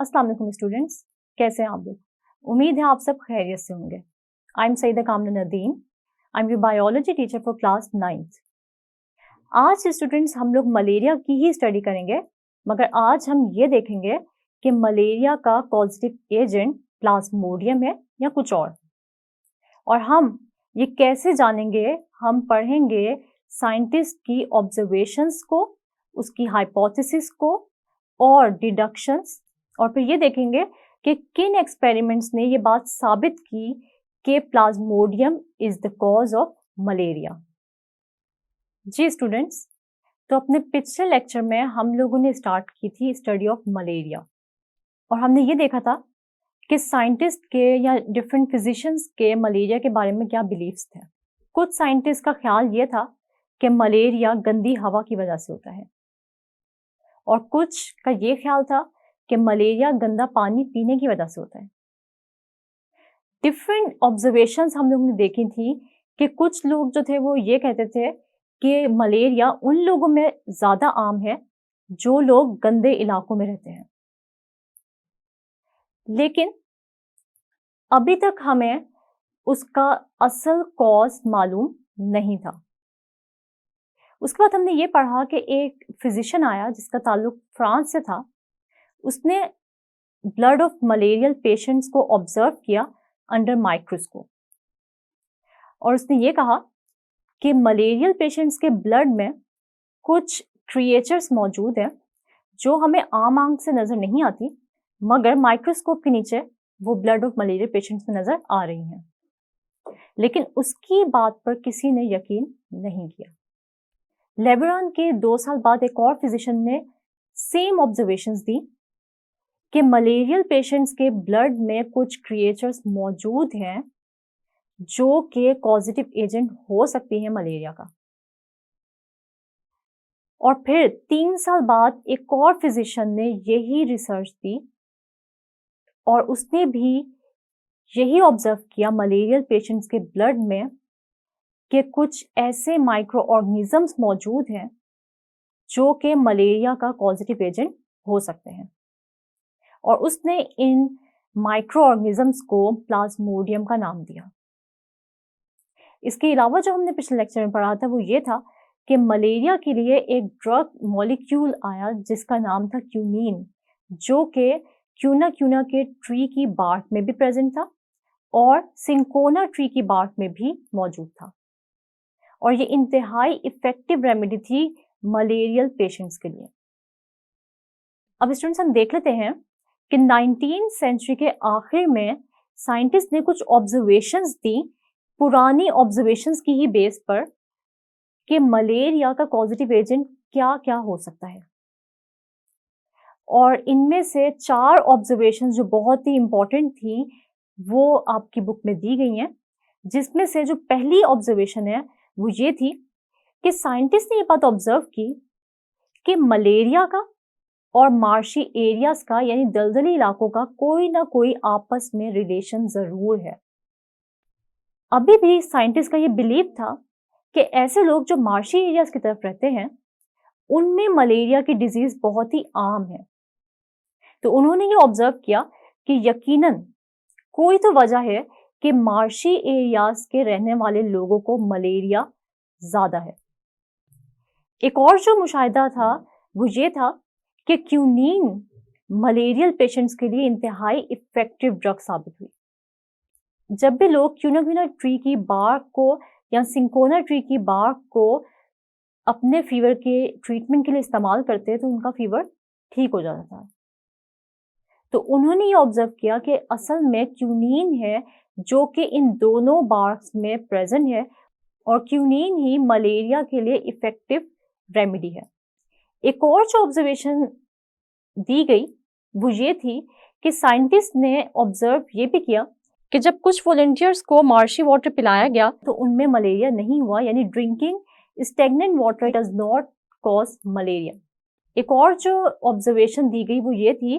अस्सलाम वालेकुम स्टूडेंट्स, कैसे हैं आप लोग? उम्मीद है आप सब खैरियत से होंगे। आई एम सईदा कामना Nadeem, I am your biology teacher for class 9th। आज स्टूडेंट्स हम लोग मलेरिया की ही स्टडी करेंगे, मगर आज हम ये देखेंगे कि मलेरिया का कॉजेटिव एजेंट प्लाज्मोडियम है या कुछ और हम ये कैसे जानेंगे? हम पढ़ेंगे साइंटिस्ट की ऑब्जर्वेशंस को, उसकी हाइपोथेसिस को और डिडक्शंस, और फिर ये देखेंगे कि किन एक्सपेरिमेंट्स ने ये बात साबित की कि plasmodium is the cause of malaria. जी स्टूडेंट्स, तो अपने पिछले लेक्चर में हम लोगों ने स्टार्ट की थी स्टडी ऑफ मलेरिया और हमने ये देखा था कि साइंटिस्ट के या डिफरेंट फिजिशियंस के मलेरिया के बारे में क्या बिलीव्स थे। कुछ साइंटिस्ट का ख्याल ये था कि मलेरिया गंदी हवा की वजह से होता है और कुछ का ये ख्याल था कि मलेरिया गंदा पानी पीने की वजह से होता है। डिफरेंट ऑब्जर्वेशंस हम लोग ने देखी थी कि कुछ लोग जो थे वो ये कहते थे कि मलेरिया उन लोगों में ज्यादा आम है जो लोग गंदे इलाकों में रहते हैं, लेकिन अभी तक हमें उसका असल कॉज मालूम नहीं था। उसके बाद हमने ये पढ़ा कि एक फिजिशियन आया जिसका ताल्लुक फ्रांस से था। उसने ब्लड ऑफ मलेरियल पेशेंट्स को ऑब्जर्व किया अंडर माइक्रोस्कोप और उसने ये कहा कि मलेरियल पेशेंट्स के ब्लड में कुछ क्रिएचर्स मौजूद हैं जो हमें आम आंख से नजर नहीं आती, मगर माइक्रोस्कोप के नीचे वो ब्लड ऑफ मलेरिया पेशेंट्स में नजर आ रही हैं। लेकिन उसकी बात पर किसी ने यकीन नहीं किया। लेबरॉन के 2 साल बाद एक और फिजिशियन ने सेम ऑब्जर्वेशंस दी कि मलेरियल पेशेंट्स के ब्लड में कुछ क्रिएचर्स मौजूद हैं जो कि कॉजेटिव एजेंट हो सकती है मलेरिया का। और फिर 3 साल बाद एक और फिजिशियन ने यही रिसर्च दी और उसने भी यही ऑब्जर्व किया मलेरियल पेशेंट्स के ब्लड में कि कुछ ऐसे माइक्रो ऑर्गेनिजम्स मौजूद हैं जो कि मलेरिया का कॉजेटिव एजेंट हो सकते हैं और उसने इन माइक्रो ऑर्गेनिजम्स को प्लाज्मोडियम का नाम दिया। इसके अलावा जो हमने पिछले लेक्चर में पढ़ा था वो ये था कि मलेरिया के लिए एक ड्रग मॉलिक्यूल आया जिसका नाम था क्यूनीन, जो कि क्यूना के ट्री की बार्क में भी प्रेजेंट था और सिंकोना ट्री की बार्क में भी मौजूद था और ये इंतहाई इफेक्टिव रेमेडी थी मलेरियल पेशेंट्स के लिए। अब स्टूडेंट्स हम देख लेते हैं कि 19वीं सेंचुरी के आखिर में साइंटिस्ट ने कुछ ऑब्जर्वेशंस दी पुरानी ऑब्जर्वेशंस की ही बेस पर कि मलेरिया का पॉजिटिव एजेंट क्या क्या हो सकता है। और इनमें से 4 ऑब्जर्वेशंस जो बहुत ही इंपॉर्टेंट थी वो आपकी बुक में दी गई हैं, जिसमें से जो पहली ऑब्जर्वेशन है वो ये थी कि साइंटिस्ट ने ये बात ऑब्जर्व की कि मलेरिया का और मार्शी एरियाज का यानी दलदली इलाकों का कोई ना कोई आपस में रिलेशन जरूर है। अभी भी साइंटिस्ट का ये बिलीव था कि ऐसे लोग जो मार्शी एरियाज की तरफ रहते हैं उनमें मलेरिया की डिजीज बहुत ही आम है। तो उन्होंने ये ऑब्जर्व किया कि यकीनन कोई तो वजह है कि मार्शी एरियाज के रहने वाले लोगों को मलेरिया ज्यादा है। एक और जो मुशाहिदा था वो ये था कि क्यूनीन मलेरियल पेशेंट्स के लिए इंतहाई इफेक्टिव ड्रग साबित हुई। जब भी लोग क्यूना ट्री की बार्क को या सिंकोना ट्री की बार्क को अपने फीवर के ट्रीटमेंट के लिए इस्तेमाल करते तो उनका फीवर ठीक हो जाता था। तो उन्होंने ये ऑब्जर्व किया कि असल में क्यूनीन है जो कि इन दोनों बार्क्स में प्रेजेंट है और क्यूनीन ही मलेरिया के लिए इफेक्टिव रेमेडी है। एक और जो ऑब्जर्वेशन दी गई वो ये थी कि साइंटिस्ट ने ऑब्जर्व ये भी किया कि जब कुछ वॉलंटियर्स को मार्शी वाटर पिलाया गया तो उनमें मलेरिया नहीं हुआ, यानी drinking stagnant water does not cause malaria. एक और जो ऑब्जर्वेशन दी गई वो ये थी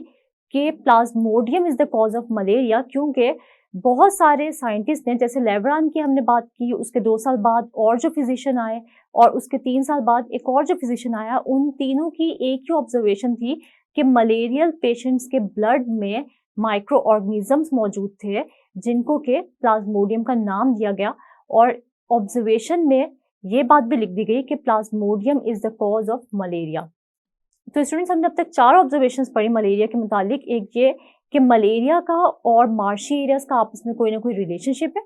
कि plasmodium is the cause of malaria, क्योंकि बहुत सारे साइंटिस्ट ने, जैसे लेब्रान की हमने बात की, उसके 2 साल बाद और जो फिजिशियन आए और उसके 3 साल बाद एक और जो फिजिशियन आया, उन तीनों की एक ही ऑब्जर्वेशन थी कि मलेरियल पेशेंट्स के ब्लड में माइक्रो ऑर्गेनिजम्स मौजूद थे जिनको के प्लाज्मोडियम का नाम दिया गया। और ऑब्जर्वेशन में ये बात भी लिख दी गई कि plasmodium is the cause of malaria. तो स्टूडेंट्स, हमने अब तक 4 ऑब्जर्वेशंस पढ़ी मलेरिया के मुतालिक। एक ये कि मलेरिया का और मार्शी एरियाज का आपस में कोई ना कोई रिलेशनशिप है।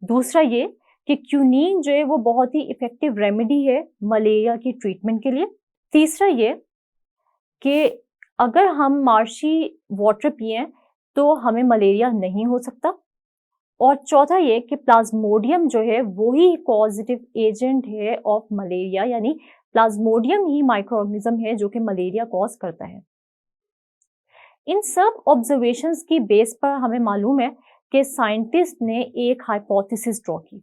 दूसरा ये कि क्यूनीन जो है वो बहुत ही इफेक्टिव रेमेडी है मलेरिया की ट्रीटमेंट के लिए। तीसरा ये कि अगर हम मार्शी वाटर पिए तो हमें मलेरिया नहीं हो सकता। और चौथा ये कि प्लाज्मोडियम जो है वो ही पॉजिटिव एजेंट है ऑफ मलेरिया, यानी प्लाज्मोडियम ही माइक्रो ऑर्गेनिज्म है जो कि मलेरिया कॉज करता है। इन सब ऑब्जर्वेशंस की बेस पर हमें मालूम है कि साइंटिस्ट ने एक हाइपोथेसिस ड्रॉ की,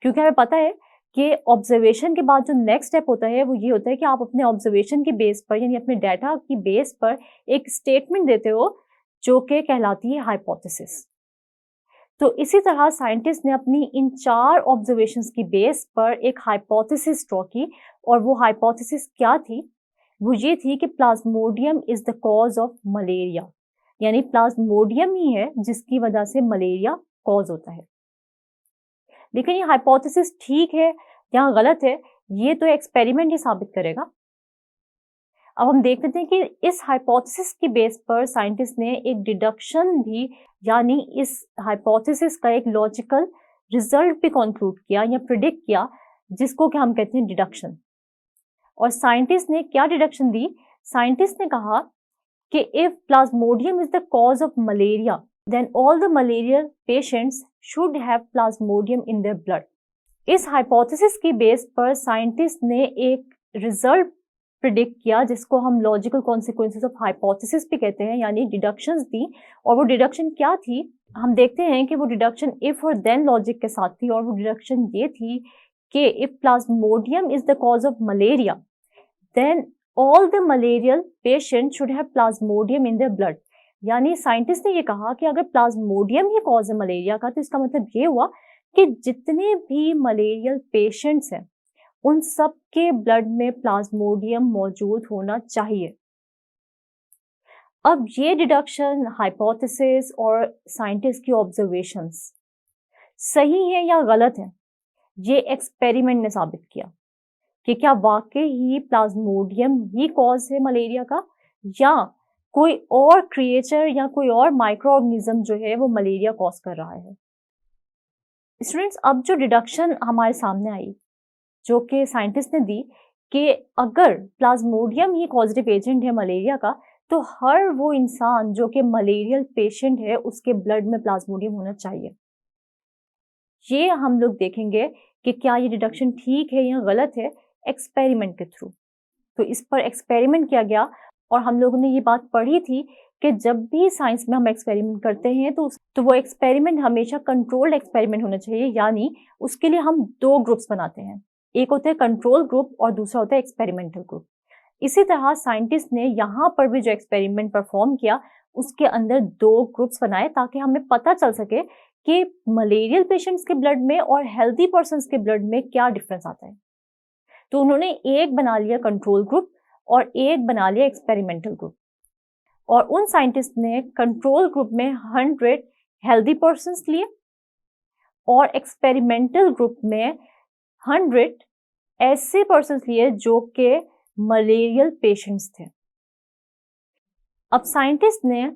क्योंकि हमें पता है कि ऑब्जर्वेशन के बाद जो नेक्स्ट स्टेप होता है वो ये होता है कि आप अपने ऑब्जर्वेशन की बेस पर, यानी अपने डाटा की बेस पर एक स्टेटमेंट देते हो जो कि कहलाती है हाइपोथेसिस। तो इसी तरह साइंटिस्ट ने अपनी इन 4 ऑब्जर्वेशंस की बेस पर एक हाइपोथेसिस ड्रॉ की, और वो हाइपोथेसिस क्या थी? वो ये थी कि plasmodium is the cause of malaria, यानी प्लाज्मोडियम ही है जिसकी वजह से मलेरिया कॉज होता है। लेकिन ये हाइपोथेसिस ठीक है या गलत है, ये तो एक्सपेरिमेंट ही साबित करेगा। अब हम देख लेते हैं कि इस हाइपोथेसिस की बेस पर साइंटिस्ट ने एक डिडक्शन भी, यानी इस हाइपोथेसिस का एक लॉजिकल रिजल्ट भी कंक्लूड किया या प्रिडिक्ट किया, जिसको कि हम कहते हैं डिडक्शन। और साइंटिस्ट ने क्या डिडक्शन दी? साइंटिस्ट ने कहा कि if plasmodium is the cause of malaria then all the malarial patients should have plasmodium in their blood. इस हाइपोथेसिस की बेस पर साइंटिस्ट ने एक रिजल्ट प्रिडिक्ट किया जिसको हम लॉजिकल कॉन्सिक्वेंसेस ऑफ हाइपोथेसिस भी कहते हैं, यानी डिडक्शंस दी। और वो डिडक्शन क्या थी? हम देखते हैं कि वो डिडक्शन इफ और देन लॉजिक के साथ थी, और वो डिडक्शन ये थी कि if plasmodium is the cause of malaria then all the malarial patient should have plasmodium in their blood. यानी साइंटिस्ट ने ये कहा कि अगर प्लाज्मोडियम ही कॉज है मलेरिया का, तो इसका मतलब ये हुआ कि जितने भी मलेरियल पेशेंट्स हैं उन सब के ब्लड में प्लाज्मोडियम मौजूद होना चाहिए। अब ये डिडक्शन, हाइपोथेसिस और साइंटिस्ट की ऑब्जर्वेशंस सही है या गलत है, ये एक्सपेरिमेंट ने साबित किया कि क्या वाकई ही प्लाज्मोडियम ही कॉज है मलेरिया का, या कोई और क्रिएचर या कोई और माइक्रो ऑर्गेनिज्म जो है वो मलेरिया कॉज कर रहा है। स्टूडेंट्स, अब जो डिडक्शन हमारे सामने आई जो कि साइंटिस्ट ने दी कि अगर प्लाज्मोडियम ही पॉजिटिव एजेंट है मलेरिया का, तो हर वो इंसान जो कि मलेरियल पेशेंट है उसके ब्लड में प्लाज्मोडियम होना चाहिए। ये हम लोग देखेंगे कि क्या ये डिडक्शन ठीक है या गलत है एक्सपेरिमेंट के थ्रू। तो इस पर एक्सपेरिमेंट किया गया, और हम लोगों ने ये बात पढ़ी थी कि जब भी साइंस में हम एक्सपेरिमेंट करते हैं तो वो एक्सपेरिमेंट हमेशा कंट्रोल्ड एक्सपेरिमेंट होना चाहिए, यानी उसके लिए हम 2 ग्रुप्स बनाते हैं, एक होता है कंट्रोल ग्रुप और दूसरा होता है एक्सपेरिमेंटल ग्रुप। इसी तरह साइंटिस्ट ने यहाँ पर भी जो एक्सपेरिमेंट परफॉर्म किया उसके अंदर 2 ग्रुप्स बनाए ताकि हमें पता चल सके कि मलेरियल पेशेंट्स के ब्लड में और हेल्दी पर्सन्स के ब्लड में क्या डिफरेंस आता है। तो उन्होंने एक बना लिया कंट्रोल ग्रुप और एक बना लिया एक्सपेरिमेंटल ग्रुप। और उन साइंटिस्ट ने कंट्रोल ग्रुप में 100 हेल्दी पर्सन्स लिए और एक्सपेरिमेंटल ग्रुप में 100 ऐसे पर्सन्स लिए जो कि मलेरियल पेशेंट्स थे। अब साइंटिस्ट ने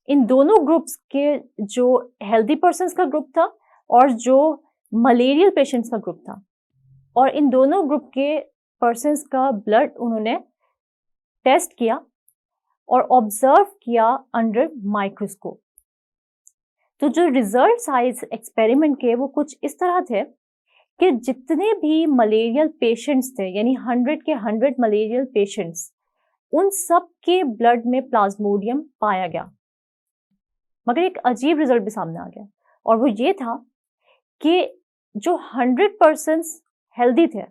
इन दोनों ग्रुप्स के, जो हेल्दी पर्सन्स का ग्रुप था और जो मलेरियल पेशेंट्स का ग्रुप था, और इन दोनों ग्रुप के पर्सन्स का ब्लड उन्होंने टेस्ट किया और ऑब्जर्व किया अंडर माइक्रोस्कोप। तो जो रिजल्ट्स आए इस एक्सपेरिमेंट के वो कुछ इस तरह थे कि जितने भी मलेरियल पेशेंट्स थे, यानी 100 के 100 मलेरियल पेशेंट्स, उन सब के ब्लड में प्लाज्मोडियम पाया गया। मगर एक अजीब रिजल्ट भी सामने आ गया, और वो ये था कि जो 100% हेल्दी थे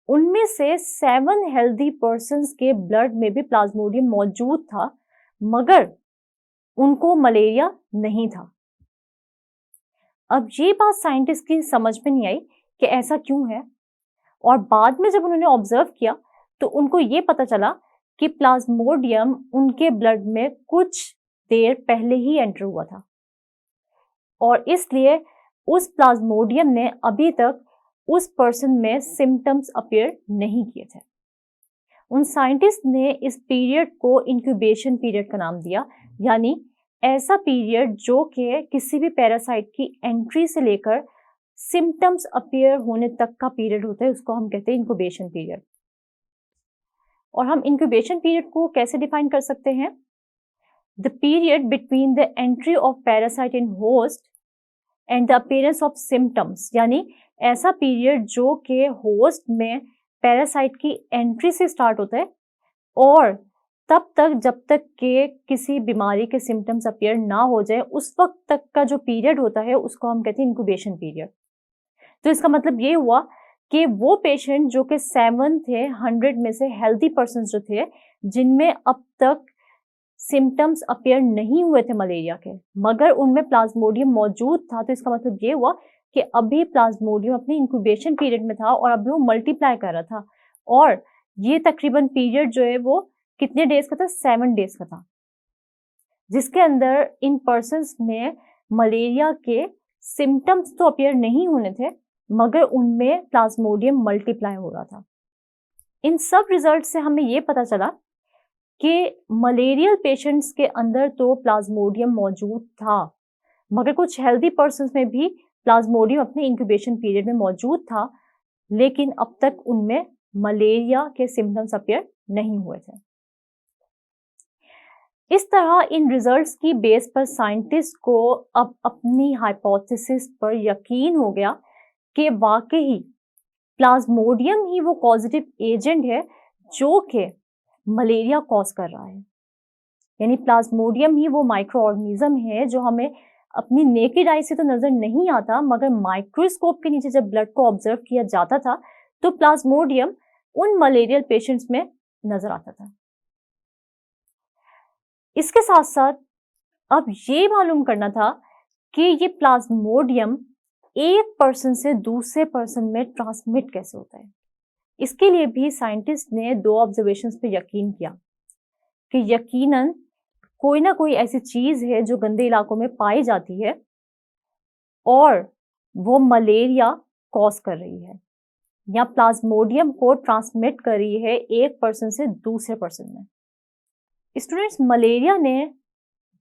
उनमें से 7 हेल्दी पर्सन्स के ब्लड में भी प्लाज्मोडियम मौजूद था, मगर उनको मलेरिया नहीं था। अब ये बात साइंटिस्ट की समझ में नहीं आई कि ऐसा क्यों है, और बाद में जब उन्होंने ऑब्जर्व किया तो उनको ये पता चला कि प्लाज्मोडियम उनके ब्लड में कुछ देर पहले ही एंटर हुआ था, और इसलिए उस प्लाज्मोडियम ने अभी तक उस पर्सन में सिम्टम्स अपीयर नहीं किए थे। उन साइंटिस्ट ने इस पीरियड को इंक्यूबेशन पीरियड का नाम दिया, यानी ऐसा पीरियड जो कि किसी भी पैरासाइट की एंट्री से लेकर सिम्टम्स अपीयर होने तक का पीरियड होता है, उसको हम कहते हैं इंक्यूबेशन पीरियड। और हम इंक्यूबेशन पीरियड को कैसे डिफाइन कर सकते हैं? The period between the entry of parasite in host and the appearance of symptoms, यानी ऐसा पीरियड जो कि होस्ट में पैरासाइट की एंट्री से स्टार्ट होता है और तब तक जब तक के किसी बीमारी के सिम्टम्स अपीयर ना हो जाए, उस वक्त तक का जो पीरियड होता है उसको हम कहते हैं इंक्यूबेशन पीरियड। तो इसका मतलब ये हुआ कि वो पेशेंट जो कि 7 थे 100 में से हेल्दी पर्सन जो थे, जिनमें अब तक सिम्टम्स अपीयर नहीं हुए थे मलेरिया के, मगर उनमें प्लाज्मोडियम मौजूद था, तो इसका मतलब ये हुआ कि अभी प्लाज्मोडियम अपने इंक्यूबेशन पीरियड में था और अभी वो मल्टीप्लाई कर रहा था, और ये तकरीबन पीरियड जो है वो कितने डेज का था? 7 डेज का था, जिसके अंदर इन पर्सन्स में मलेरिया के सिम्टम्स तो अपीयर नहीं होने थे, मगर उनमें प्लाज्मोडियम मल्टीप्लाई हो रहा था। इन सब रिजल्ट से हमें ये पता चला कि मलेरियल पेशेंट्स के अंदर तो प्लाज्मोडियम मौजूद था, मगर कुछ हेल्दी पर्सन्स में भी प्लाज्मोडियम अपने इंक्यूबेशन पीरियड में मौजूद था, लेकिन अब तक उनमें मलेरिया के सिम्टम्स अपीयर नहीं हुए थे। इस तरह इन रिजल्ट्स की बेस पर साइंटिस्ट को अब अपनी हाइपोथेसिस पर यकीन हो गया कि वाकई प्लाज्मोडियम ही वो पॉजिटिव एजेंट है जो कि मलेरिया कॉज कर रहा है, यानी प्लाज्मोडियम ही वो माइक्रो ऑर्गेनिज्म है जो हमें अपनी नेकेड आई से तो नजर नहीं आता, मगर माइक्रोस्कोप के नीचे जब ब्लड को ऑब्जर्व किया जाता था तो प्लाज्मोडियम उन मलेरियल पेशेंट्स में नजर आता था। इसके साथ साथ अब ये मालूम करना था कि ये प्लाज्मोडियम एक पर्सन से दूसरे पर्सन में ट्रांसमिट कैसे होता है। इसके लिए भी साइंटिस्ट ने 2 ऑब्जर्वेशंस पे यकीन किया कि यकीनन कोई ना कोई ऐसी चीज है जो गंदे इलाकों में पाई जाती है और वो मलेरिया कॉज कर रही है या प्लाज्मोडियम को ट्रांसमिट कर रही है एक पर्सन से दूसरे पर्सन में। स्टूडेंट्स, मलेरिया ने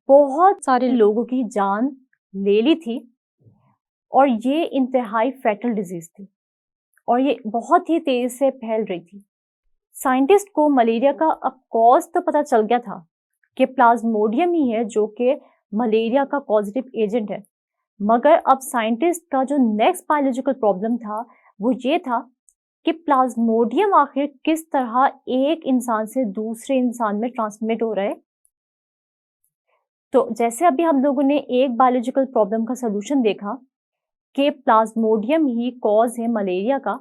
बहुत सारे लोगों की जान ले ली थी और ये इंतहाई फैटल डिजीज थी और ये बहुत ही तेजी से फैल रही थी। साइंटिस्ट को मलेरिया का अब कॉज तो पता चल गया था कि प्लाज्मोडियम ही है जो कि मलेरिया का पॉजिटिव एजेंट है, मगर अब साइंटिस्ट का जो नेक्स्ट बायोलॉजिकल प्रॉब्लम था वो ये था कि प्लाज्मोडियम आखिर किस तरह एक इंसान से दूसरे इंसान में ट्रांसमिट हो रहा है। तो जैसे अभी हम लोगों ने एक बायोलॉजिकल प्रॉब्लम का सलूशन देखा कि प्लाज्मोडियम ही कॉज है मलेरिया का,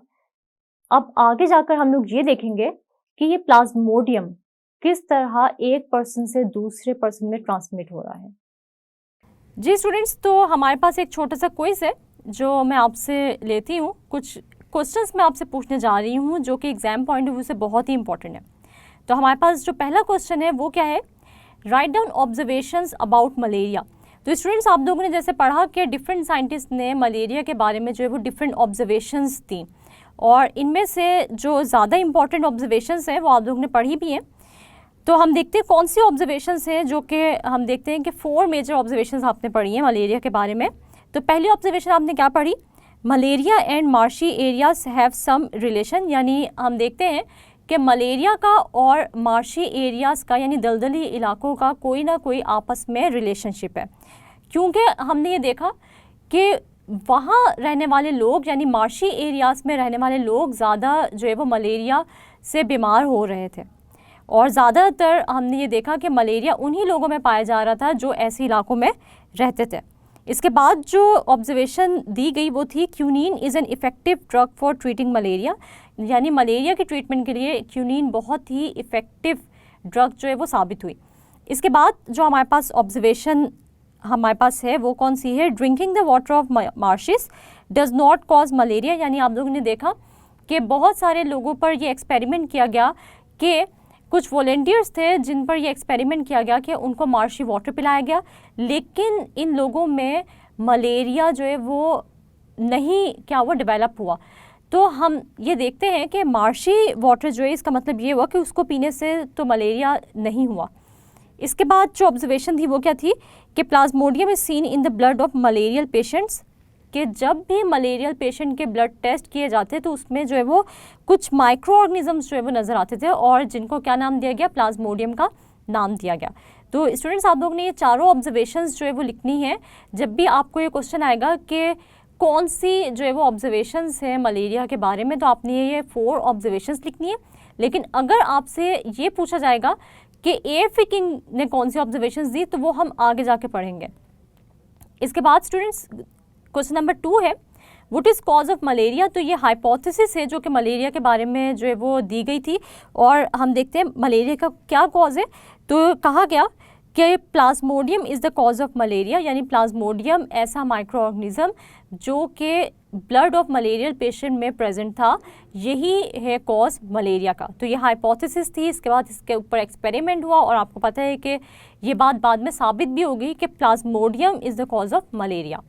अब आगे जाकर हम लोग ये देखेंगे कि ये प्लाज्मोडियम किस तरह एक पर्सन से दूसरे पर्सन में ट्रांसमिट हो रहा है। जी स्टूडेंट्स, तो हमारे पास एक छोटा सा क्विज है जो मैं आपसे लेती हूँ। कुछ क्वेश्चंस मैं आपसे पूछने जा रही हूँ जो कि एग्जाम पॉइंट ऑफ व्यू से बहुत ही इंपॉर्टेंट है। तो हमारे पास जो पहला क्वेश्चन है वो क्या है? Write down observations about malaria. तो स्टूडेंट्स, आप लोगों ने जैसे पढ़ा कि डिफरेंट साइंटिस्ट ने मलेरिया के बारे में जो है वो डिफरेंट ऑब्जर्वेशंस दी और इनमें से जो ज़्यादा इंपॉर्टेंट ऑब्जर्वेशंस हैं वो आप लोगों ने पढ़ी भी हैं। तो हम देखते हैं कौन सी ऑब्जर्वेशंस हैं, जो कि हम देखते हैं कि 4 मेजर ऑब्जर्वेशंस आपने पढ़ी हैं मलेरिया के बारे में। तो पहली ऑब्जर्वेशन आपने क्या पढ़ी? Malaria and marshy areas have some relation, यानी हम देखते हैं कि मलेरिया का और मार्शी एरियाज़ का यानी दलदली इलाकों का कोई ना कोई आपस में रिलेशनशिप है, क्योंकि हमने ये देखा कि वहाँ रहने वाले लोग यानी मार्शी एरियाज़ में रहने वाले लोग ज़्यादा जो है वो मलेरिया से बीमार हो रहे थे और ज़्यादातर हमने ये देखा कि मलेरिया उन्हीं लोगों में पाया जा रहा था जो ऐसे इलाकों में रहते थे। इसके बाद जो ऑब्जर्वेशन दी गई वो थी quinine is an effective drug for treating malaria, यानी मलेरिया के ट्रीटमेंट के लिए क्यूनीन बहुत ही इफ़ेक्टिव ड्रग जो है वो साबित हुई। इसके बाद जो हमारे पास ऑब्जर्वेशन हमारे पास है वो कौन सी है, drinking the water of marches does not cause malaria. यानी आप लोगों ने देखा कि बहुत सारे लोगों पर ये एक्सपेरिमेंट किया गया कि कुछ वॉलेंटियर्स थे जिन पर ये एक्सपेरिमेंट किया गया कि उनको मार्शी वाटर पिलाया गया, लेकिन इन लोगों में मलेरिया जो है वो नहीं क्या हुआ, डेवलप हुआ। तो हम ये देखते हैं कि मार्शी वाटर जो है इसका मतलब ये हुआ कि उसको पीने से तो मलेरिया नहीं हुआ। इसके बाद जो ऑब्जर्वेशन थी वो क्या थी कि plasmodium is seen in the blood of malarial patients, कि जब भी मलेरियल पेशेंट के ब्लड टेस्ट किए जाते तो उसमें जो है वो कुछ माइक्रो ऑर्गेनिजम्स जो है वो नज़र आते थे और जिनको क्या नाम दिया गया, प्लाज्मोडियम का नाम दिया गया। तो स्टूडेंट्स आप लोगों ने ये चारों ऑब्जर्वेशंस जो है वो लिखनी है। जब भी आपको ये क्वेश्चन आएगा कि कौन सी जो है वो ऑब्जर्वेशंस है मलेरिया के बारे में, तो आपने ये 4 ऑब्जर्वेशंस लिखनी है। लेकिन अगर आपसे ये पूछा जाएगा कि AFE किंग ने कौन सी ऑब्जर्वेशंस दी, तो वो हम आगे जाके पढ़ेंगे। इसके बाद स्टूडेंट्स क्वेश्चन नंबर 2 है, what is cause of malaria. तो ये हाइपोथेसिस है जो कि मलेरिया के बारे में जो है वो दी गई थी, और हम देखते हैं मलेरिया का क्या कॉज है। तो कहा गया कि Plasmodium is the cause of malaria, यानी प्लाज्मोडियम ऐसा माइक्रो ऑर्गेनिज्म जो कि ब्लड ऑफ मलेरियल पेशेंट में प्रेजेंट था, यही है कॉज मलेरिया का। तो ये हाइपोथेसिस थी, इसके बाद इसके ऊपर एक्सपेरिमेंट हुआ और आपको पता है कि ये बात बाद में साबित भी हो गई कि Plasmodium is the cause of malaria.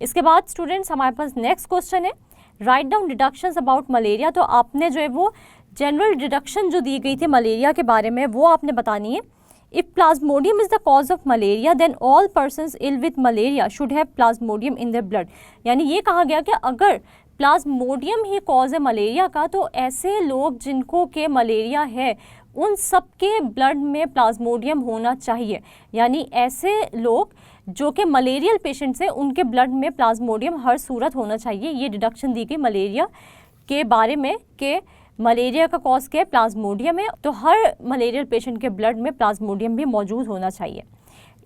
इसके बाद स्टूडेंट्स हमारे पास नेक्स्ट क्वेश्चन है, write down deductions about malaria. तो आपने जो है वो जनरल डिडक्शन जो दी गई थी मलेरिया के बारे में वो आपने बतानी है। If plasmodium is the cause of malaria then all persons ill with malaria should have plasmodium in their blood. यानी ये कहा गया कि अगर प्लाज्मोडियम ही कॉज है मलेरिया का, तो ऐसे लोग जिनको के मलेरिया है उन सबके ब्लड में प्लाज्मोडियम होना चाहिए। यानी ऐसे लोग जो कि मलेरियल पेशेंट्स हैं उनके ब्लड में प्लाज्मोडियम हर सूरत होना चाहिए। ये डिडक्शन दी गई मलेरिया के बारे में कि मलेरिया का कॉज क्या है, प्लाज्मोडियम है, तो हर मलेरियल पेशेंट के ब्लड में प्लाज्मोडियम भी मौजूद होना चाहिए।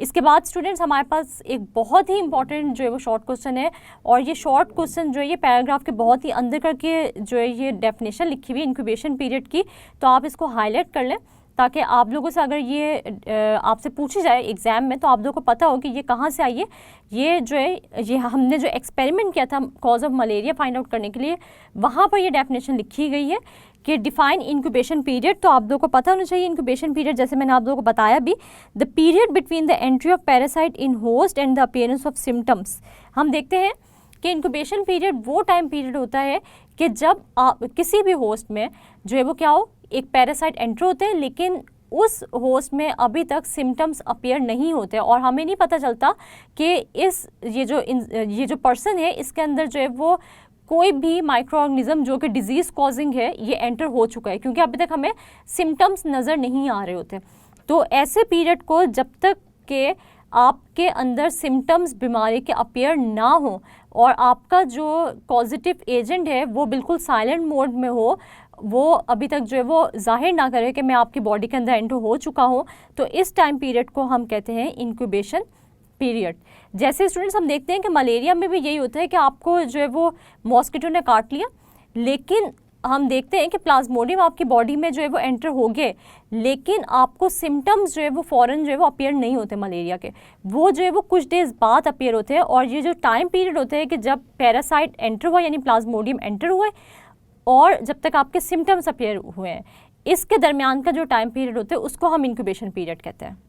इसके बाद स्टूडेंट्स हमारे पास एक बहुत ही इंपॉर्टेंट जो है वो शॉर्ट क्वेश्चन है, और ये शॉर्ट क्वेश्चन जो है ये पैराग्राफ के बहुत ही अंदर करके जो है ये डेफिनेशन लिखी हुई है इंक्यूबेशन पीरियड की, तो आप इसको हाईलाइट कर लें ताकि आप लोगों से अगर ये आपसे पूछी जाए एग्ज़ाम में तो आप लोगों को पता हो कि ये कहाँ से आई है। ये जो है ये हमने जो एक्सपेरिमेंट किया था cause of malaria find out करने के लिए, वहाँ पर ये डेफिनेशन लिखी गई है कि डिफाइन इंक्यूबेशन पीरियड। तो आप लोगों को पता होना चाहिए इंक्यूबेशन पीरियड, जैसे मैंने आप लोगों को बताया भी, the period between the entry of parasite in host and the appearance of symptoms. हम देखते हैं कि इंक्यूबेशन पीरियड वो टाइम पीरियड होता है कि जब किसी भी होस्ट में जो है वो क्या हो, एक पैरासाइट एंटर होते हैं लेकिन उस होस्ट में अभी तक सिम्टम्स अपीयर नहीं होते और हमें नहीं पता चलता कि ये जो पर्सन है इसके अंदर जो है वो कोई भी माइक्रो ऑर्गेनिज्म जो कि डिजीज़ कॉजिंग है ये एंटर हो चुका है, क्योंकि अभी तक हमें सिम्टम्स नज़र नहीं आ रहे होते। तो ऐसे पीरियड को जब तक के आपके अंदर सिम्टम्स बीमारी के अपीयर ना हो और आपका जो पॉजिटिव एजेंट है वो बिल्कुल साइलेंट मोड में हो, वो अभी तक जो है वो जाहिर ना करे कि मैं आपकी बॉडी के अंदर एंटर हो चुका हूँ, तो इस टाइम पीरियड को हम कहते हैं इंक्यूबेशन पीरियड। जैसे स्टूडेंट्स हम देखते हैं कि मलेरिया में भी यही होता है कि आपको जो है वो मॉस्किटो ने काट लिया, लेकिन हम देखते हैं कि प्लाज्मोडियम आपकी बॉडी में जो है वो एंटर हो गए, लेकिन आपको सिम्टम्स जो है वो फ़ौरन जो है वो अपीयर नहीं होते मलेरिया के, वो जो है वो कुछ डेज़ बाद अपीयर होते हैं। और ये जो टाइम पीरियड होते हैं कि जब पैरासाइट एंटर हुआ यानी प्लाज्मोडियम एंटर हुए और जब तक आपके सिम्टम्स अपीयर हुए हैं, इसके दरमियान का जो टाइम पीरियड होता है उसको हम इंक्यूबेशन पीरियड कहते हैं।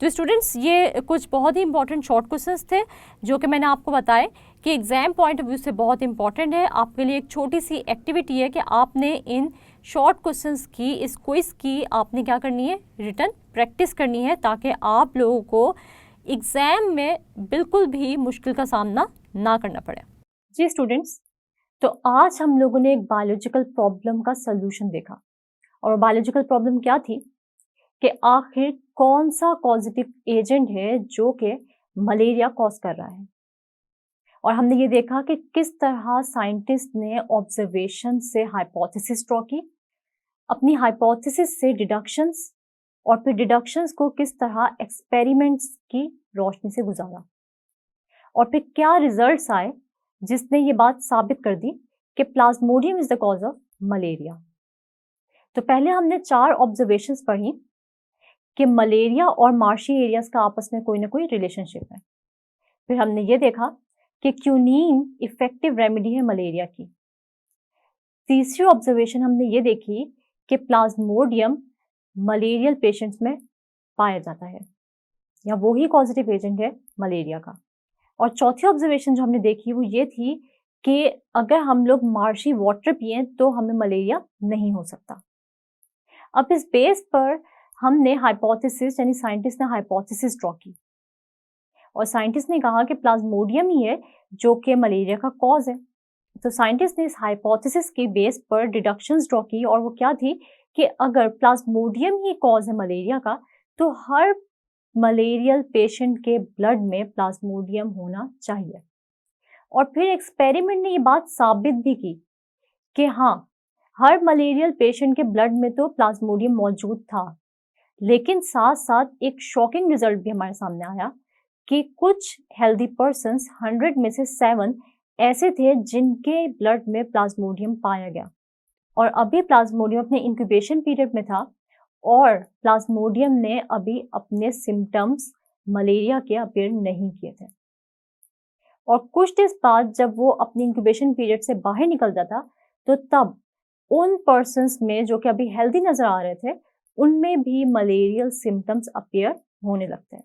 तो स्टूडेंट्स ये कुछ बहुत ही इंपॉर्टेंट शॉर्ट क्वेश्चंस थे जो कि मैंने आपको बताए कि एग्ज़ाम पॉइंट ऑफ व्यू से बहुत इंपॉर्टेंट है। आपके लिए एक छोटी सी एक्टिविटी है कि आपने इन शॉर्ट क्वेश्चंस की, इस क्विज़ की आपने क्या करनी है, रिटन प्रैक्टिस करनी है, ताकि आप लोगों को एग्ज़ाम में बिल्कुल भी मुश्किल का सामना ना करना पड़े। जी स्टूडेंट्स, तो आज हम लोगों ने एक बायोलॉजिकल प्रॉब्लम का सलूशन देखा, और बायोलॉजिकल प्रॉब्लम क्या थी कि आखिर कौन सा पॉजिटिव एजेंट है जो कि मलेरिया कॉज कर रहा है। और हमने ये देखा कि किस तरह साइंटिस्ट ने ऑब्जर्वेशन से हाइपोथेसिस ड्रॉ की, अपनी हाइपोथेसिस से डिडक्शंस, और फिर डिडक्शंस को किस तरह एक्सपेरिमेंट्स की रोशनी से गुजारा, और फिर क्या रिजल्ट्स आए जिसने ये बात साबित कर दी कि plasmodium is the cause of malaria. तो पहले हमने 4 ऑब्जर्वेशंस पढ़ी कि मलेरिया और मार्शी एरियाज का आपस में कोई ना कोई रिलेशनशिप है। फिर हमने ये देखा कि क्यूनीन इफेक्टिव रेमेडी है मलेरिया की। तीसरी ऑब्जर्वेशन हमने ये देखी कि प्लाज्मोडियम मलेरियल पेशेंट्स में पाया जाता है या वो ही कॉजेटिव एजेंट है मलेरिया का। और चौथी ऑब्जर्वेशन जो हमने देखी वो ये थी कि अगर हम लोग मार्शी वाटर पिए तो हमें मलेरिया नहीं हो सकता। अब इस बेस पर हमने हाइपोथेसिस यानी साइंटिस्ट ने हाइपोथेसिस ड्रॉ की और साइंटिस्ट ने कहा कि प्लाज्मोडियम ही है जो कि मलेरिया का कॉज है। तो साइंटिस्ट ने इस हाइपोथेसिस के बेस पर डिडक्शंस ड्रॉ की और वो क्या थी कि अगर प्लाज्मोडियम ही कॉज है मलेरिया का तो हर मलेरियल पेशेंट के ब्लड में प्लाज्मोडियम होना चाहिए। और फिर एक्सपेरिमेंट ने ये बात साबित भी की कि हाँ, हर मलेरियल पेशेंट के ब्लड में तो प्लाज्मोडियम मौजूद था, लेकिन साथ साथ एक शॉकिंग रिजल्ट भी हमारे सामने आया कि कुछ हेल्दी पर्सन्स 100 में से 7 ऐसे थे जिनके ब्लड में प्लाज्मोडियम पाया गया। और अभी प्लाज्मोडियम अपने इंक्यूबेशन पीरियड में था और प्लाज्मोडियम ने अभी अपने सिम्टम्स मलेरिया के अपीयर नहीं किए थे। और कुछ दिन बाद जब वो अपनी इंक्यूबेशन पीरियड से बाहर निकल जाता तो तब उन पर्सन्स में जो कि अभी हेल्दी नजर आ रहे थे उनमें भी मलेरियल सिम्टम्स अपीयर होने लगते हैं।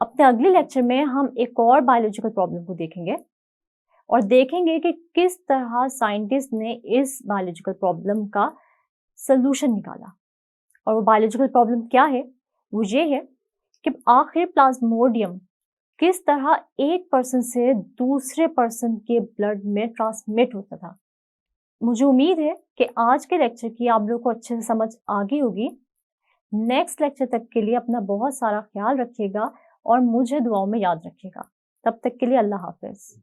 अपने अगले लेक्चर में हम एक और बायोलॉजिकल प्रॉब्लम को देखेंगे और देखेंगे कि किस तरह साइंटिस्ट ने इस बायोलॉजिकल प्रॉब्लम का सलूशन निकाला। और वो बायोलॉजिकल प्रॉब्लम क्या है? वो ये है कि आखिर प्लाज्मोडियम किस तरह एक पर्सन से दूसरे पर्सन के ब्लड में ट्रांसमिट होता था। मुझे उम्मीद है कि आज के लेक्चर की आप लोगों को अच्छे से समझ आ गई होगी। नेक्स्ट लेक्चर तक के लिए अपना बहुत सारा ख्याल रखिएगा और मुझे दुआओं में याद रखिएगा। तब तक के लिए अल्लाह हाफिज।